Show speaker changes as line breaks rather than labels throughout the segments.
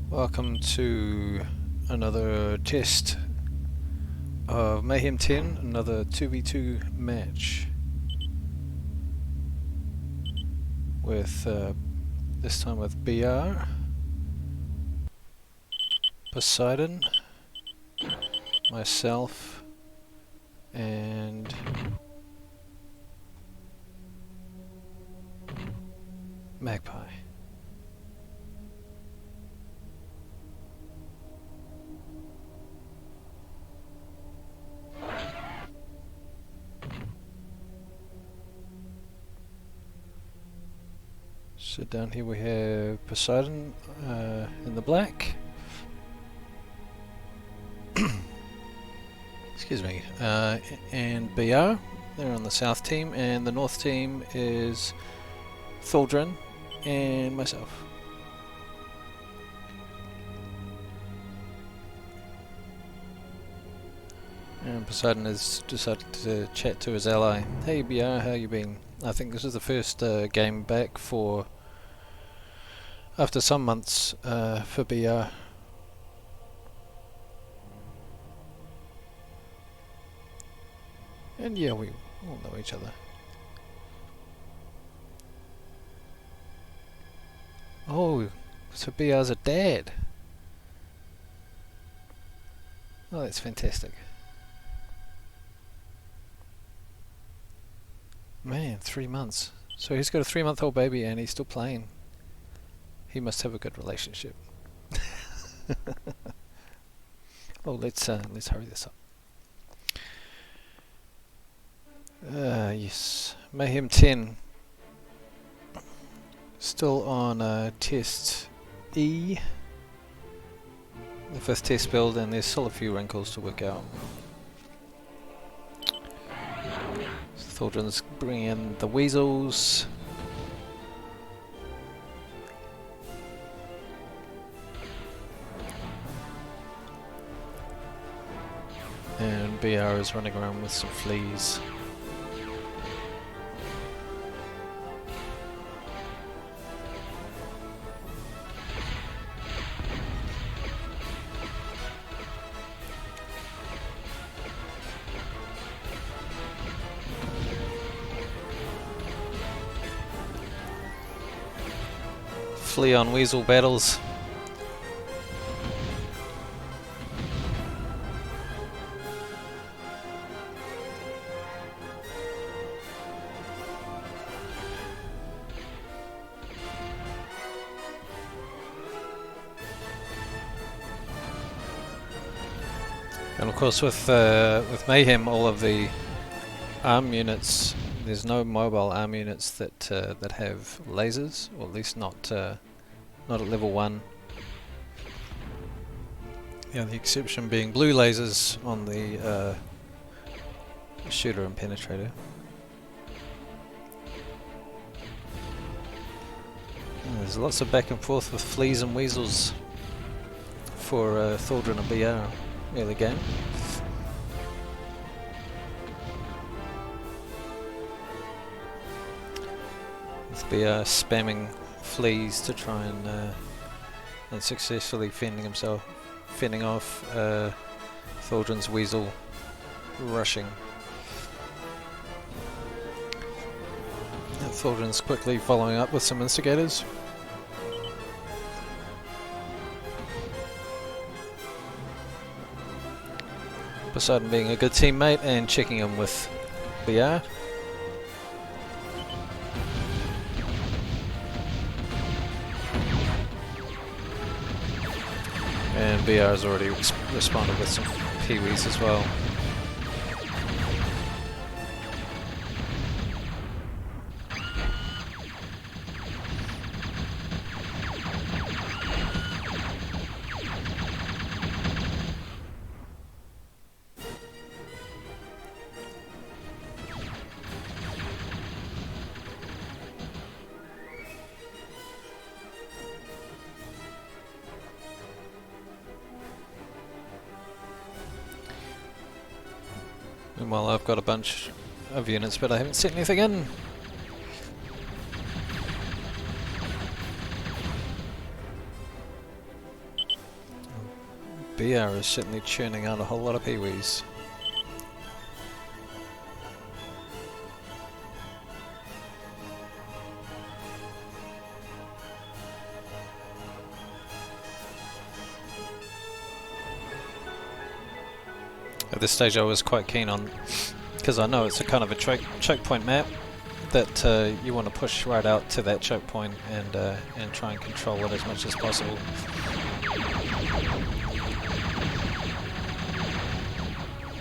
Welcome to another test of Mayhem 10, another 2v2 match with this time with BR, Poseidon, myself, and Magpie. So down here we have Poseidon in the black. Excuse me. And BR, they're on the south team, and the north team is Thaldren and myself. And Poseidon has decided to chat to his ally. Hey BR, how you been? I think this is the first game back for after some months for BR. And yeah, we all know each other. Oh, so BR's a dad. Oh, that's fantastic. Man, 3 months. So he's got a 3-month-old baby and he's still playing. He must have a good relationship. Oh, let's hurry this up. Yes, Mayhem 10. Still on test E, the 5th test build, and there's still a few wrinkles to work out. Thaldren's bringing in the weasels. And BR is running around with some fleas. Flea on weasel battles. And of course with Mayhem, all of the arm units, there's no mobile arm units that that have lasers, or at least not at level 1. The only exception being blue lasers on the shooter and penetrator. And there's lots of back and forth with fleas and weasels for Thaldren and BR early game. With BR spamming fleas to try and successfully fending off Thaldren's weasel rushing. And Thaldren's quickly following up with some instigators. Poseidon being a good teammate and checking him with BR. And BR has already responded with some peewees as well. Meanwhile, I've got a bunch of units, but I haven't sent anything in. BR is certainly churning out a whole lot of peewees. At this stage I was quite keen on, because I know it's a kind of a choke point map, that you want to push right out to that choke point and try and control it as much as possible.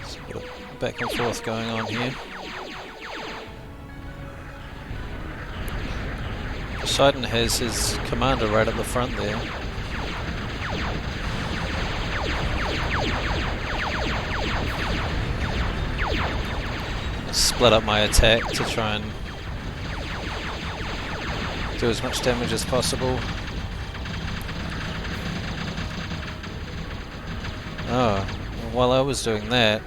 So a bit of back and forth going on here. Poseidon has his commander right at the front there. Split up my attack to try and do as much damage as possible. Oh, while I was doing that,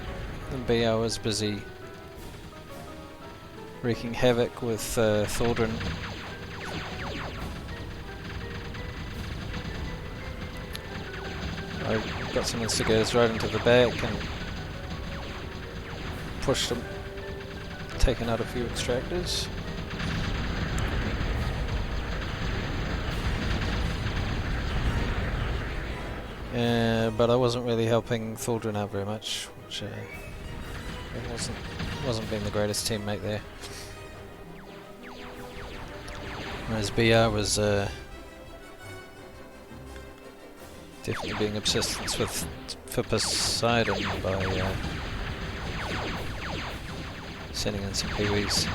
the BR was busy wreaking havoc with Thaldren. I got some instigators right into the back and pushed them, taken out a few extractors. But I wasn't really helping Thaldren out very much, which it wasn't being the greatest teammate there. Whereas BR was definitely being obsessed for Poseidon by sending in some peewees.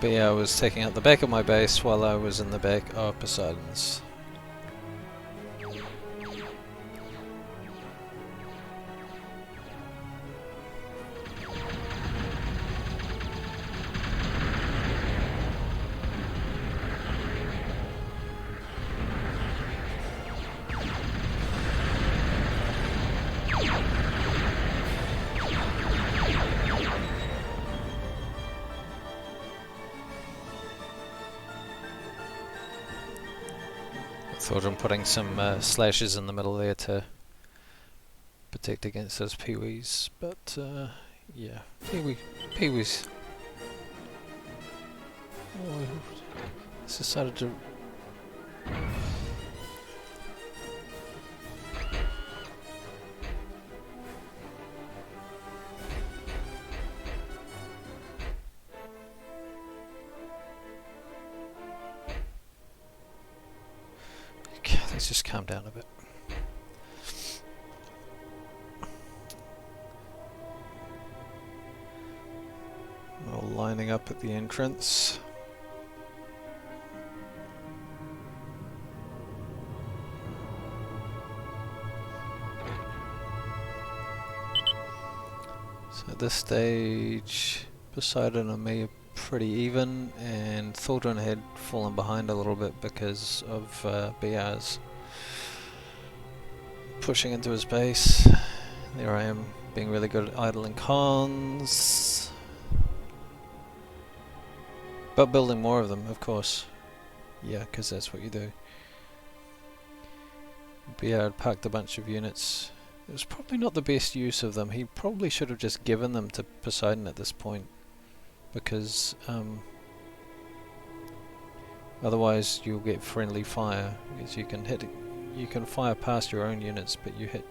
BR was taking out the back of my base while I was in the back of Poseidon's. Thaldren putting some slashes in the middle there to protect against those peewees, but yeah, peewees. Oh, it's decided to. Let's just calm down a bit. All lining up at the entrance. So at this stage, Poseidon and me are pretty even, and Thaldren had fallen behind a little bit because of BR's pushing into his base. There I am, being really good at idling cons, but building more of them, of course. Yeah, because that's what you do. BR had parked a bunch of units. It was probably not the best use of them. He probably should have just given them to Poseidon at this point, because otherwise you'll get friendly fire, because you can fire past your own units, but you hit.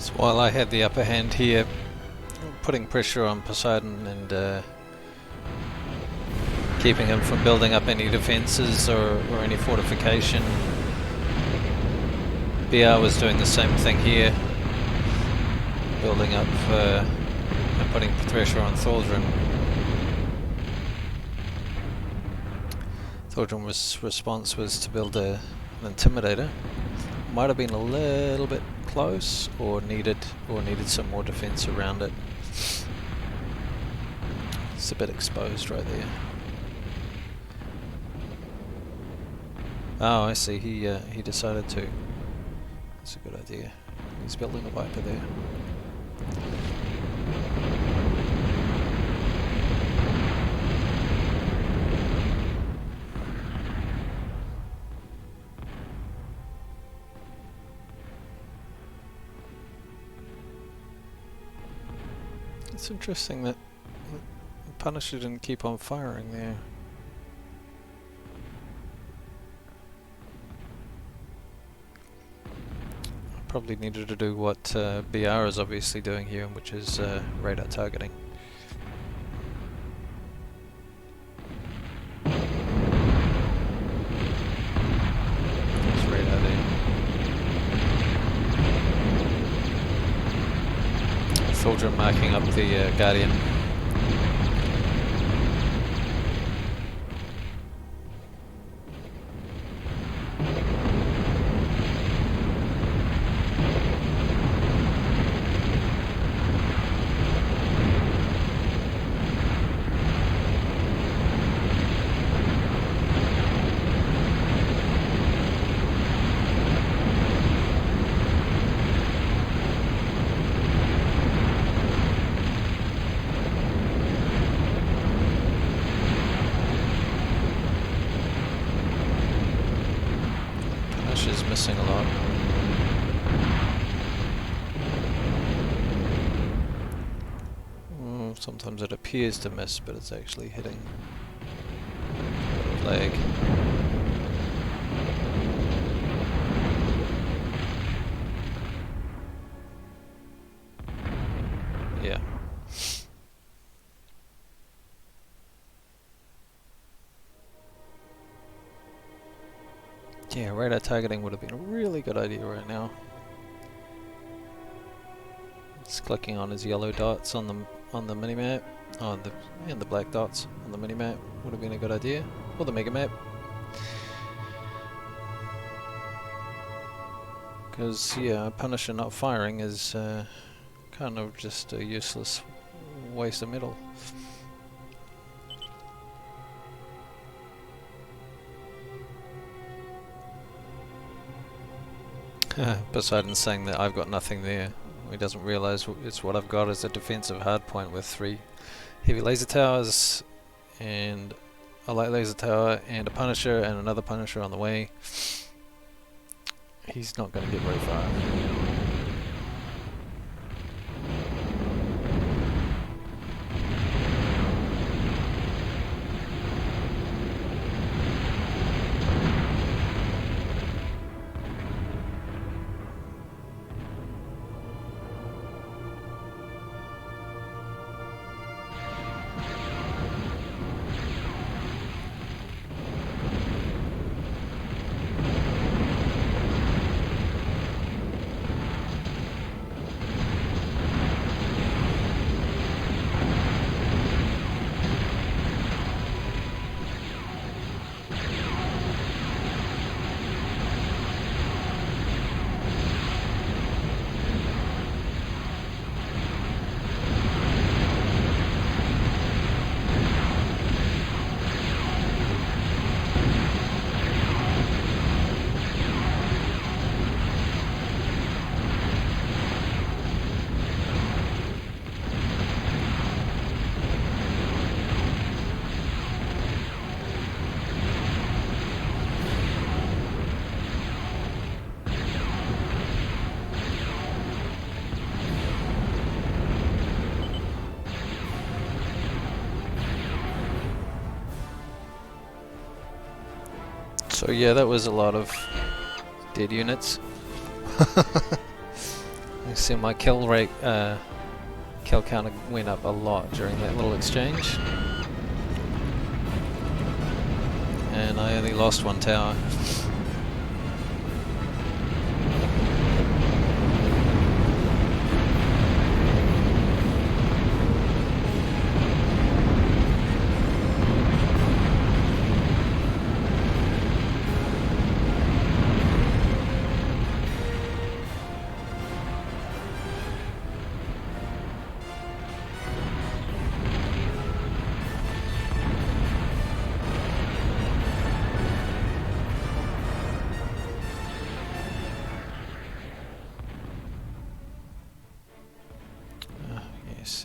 So while I had the upper hand here, putting pressure on Poseidon and keeping him from building up any defences or any fortification, BR was doing the same thing here, building up and putting pressure on Thaldren. Thaldren's response was to build an intimidator. Might have been a little bit close, or needed some more defense around it. It's a bit exposed right there. Oh, I see. He decided to. That's a good idea. He's building a Viper there. It's interesting that Punisher didn't keep on firing there. Probably needed to do what BR is obviously doing here, which is radar targeting. There's radar there. Thaldren marking up the Guardian. Is missing a lot. Sometimes it appears to miss, but it's actually hitting the leg. Yeah. Yeah, radar targeting would have been a really good idea right now. Just clicking on his yellow dots on the minimap, and the black dots on the minimap would have been a good idea, or the mega map. Because yeah, Punisher not firing is kind of just a useless waste of metal. Poseidon's saying that I've got nothing there. He doesn't realise it's what I've got is a defensive hardpoint with 3 heavy laser towers and a light laser tower and a Punisher and another Punisher on the way. He's not going to get very far. So yeah, that was a lot of dead units. You see my kill rate, kill counter went up a lot during that little exchange. And I only lost one tower.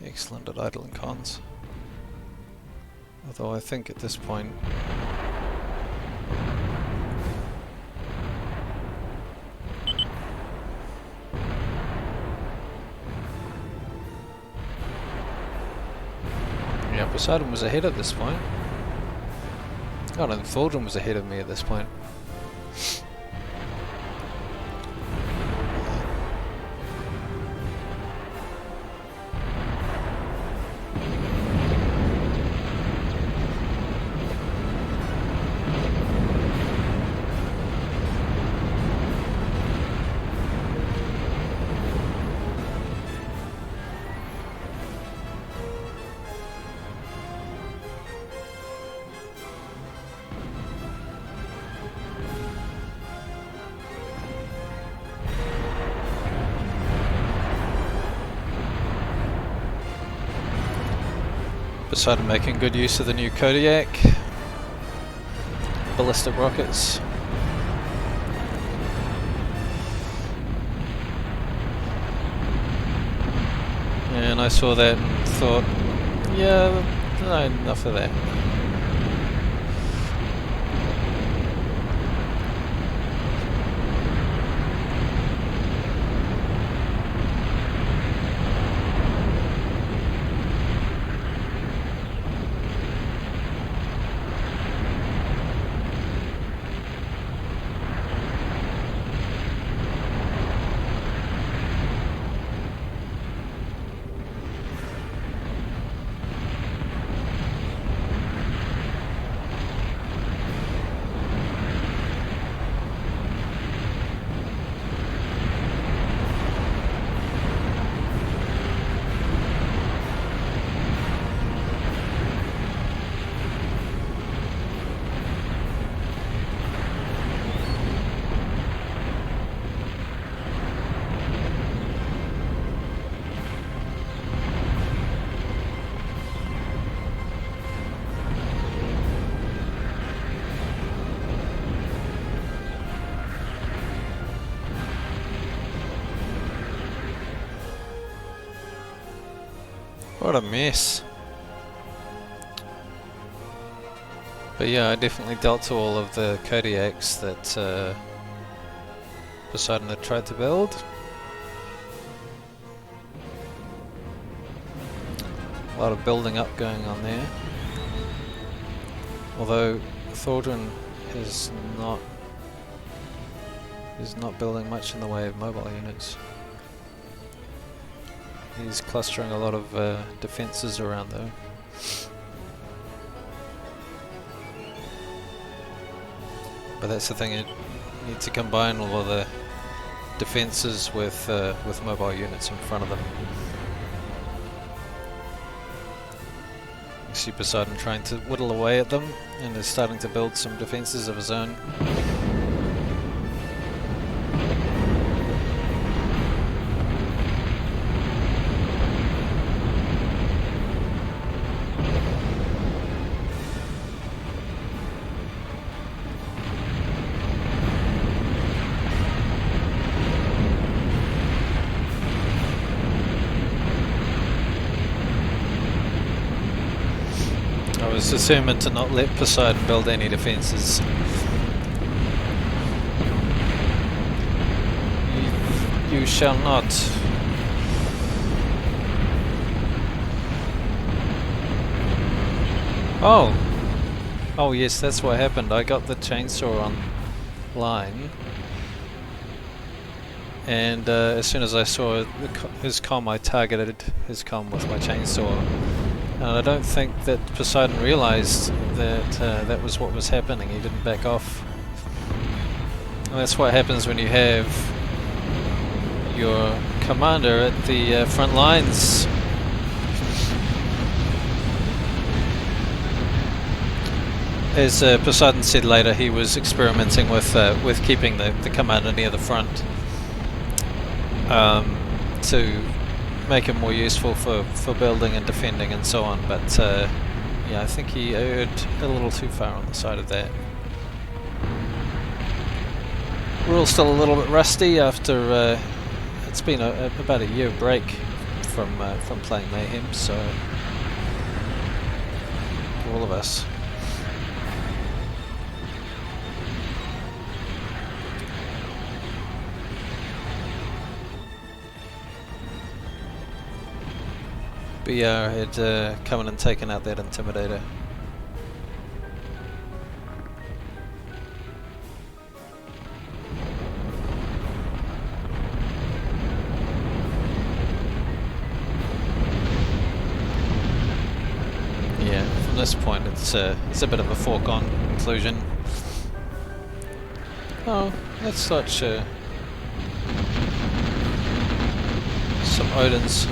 Excellent at idling cons. Although I think at this point yeah, Poseidon was ahead at this point. Oh no, Thaldren was ahead of me at this point. Poseidon making good use of the new Kodiak ballistic rockets. And I saw that and thought, yeah, no, enough of that. What a mess. But yeah, I definitely dealt to all of the Kodiaks that Poseidon had tried to build. A lot of building up going on there. Although Thaldren is not building much in the way of mobile units. He's clustering a lot of defences around though. But that's the thing, you need to combine all of the defences with mobile units in front of them. You see Poseidon trying to whittle away at them and is starting to build some defences of his own. I was determined to not let Poseidon build any defences. You shall not. Oh! Oh yes, that's what happened. I got the chainsaw online. and as soon as I saw his comm, I targeted his comm with my chainsaw. And I don't think that Poseidon realized that that was what was happening. He didn't back off. And that's what happens when you have your commander at the front lines. As Poseidon said later, he was experimenting with keeping the commander near the front to make him more useful for building and defending and so on. But yeah, I think he erred a little too far on the side of that. We're all still a little bit rusty after it's been about a year break from playing Mayhem, so for all of us. BR had come in and taken out that Intimidator. Yeah, from this point it's a bit of a foregone conclusion. Oh, that's such some Odins.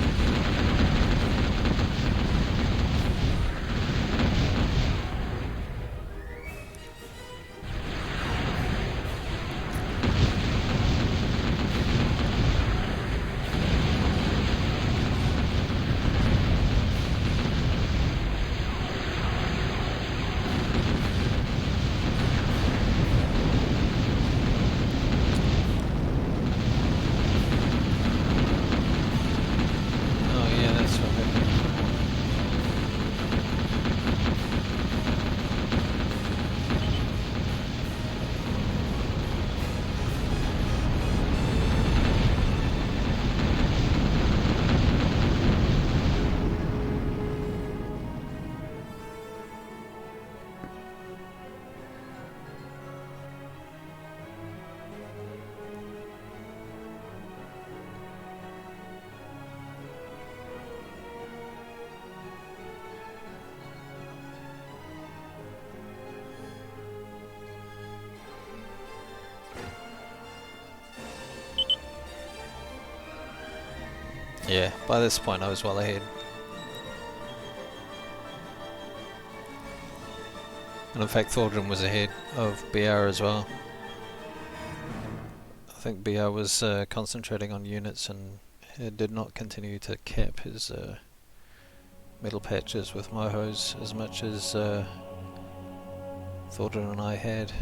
Yeah, by this point I was well ahead. And in fact Thaldren was ahead of BR as well. I think BR was concentrating on units and did not continue to cap his metal patches with mohos as much as Thaldren and I had.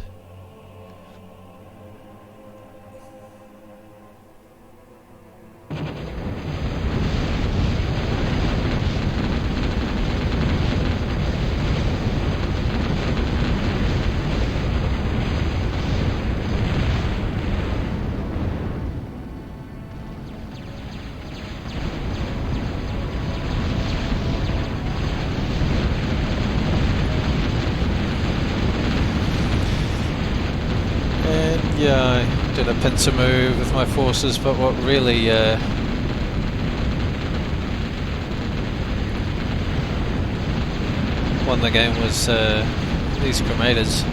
Yeah, I did a pincer move with my forces, but what really won the game was these cremators.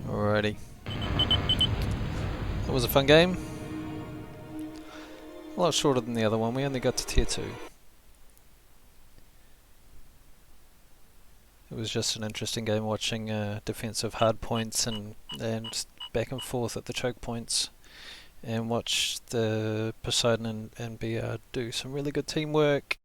Alrighty. That was a fun game. A lot shorter than the other one, we only got to tier 2. It was just an interesting game watching defensive hard points and back and forth at the choke points, and watch the Poseidon and BR do some really good teamwork.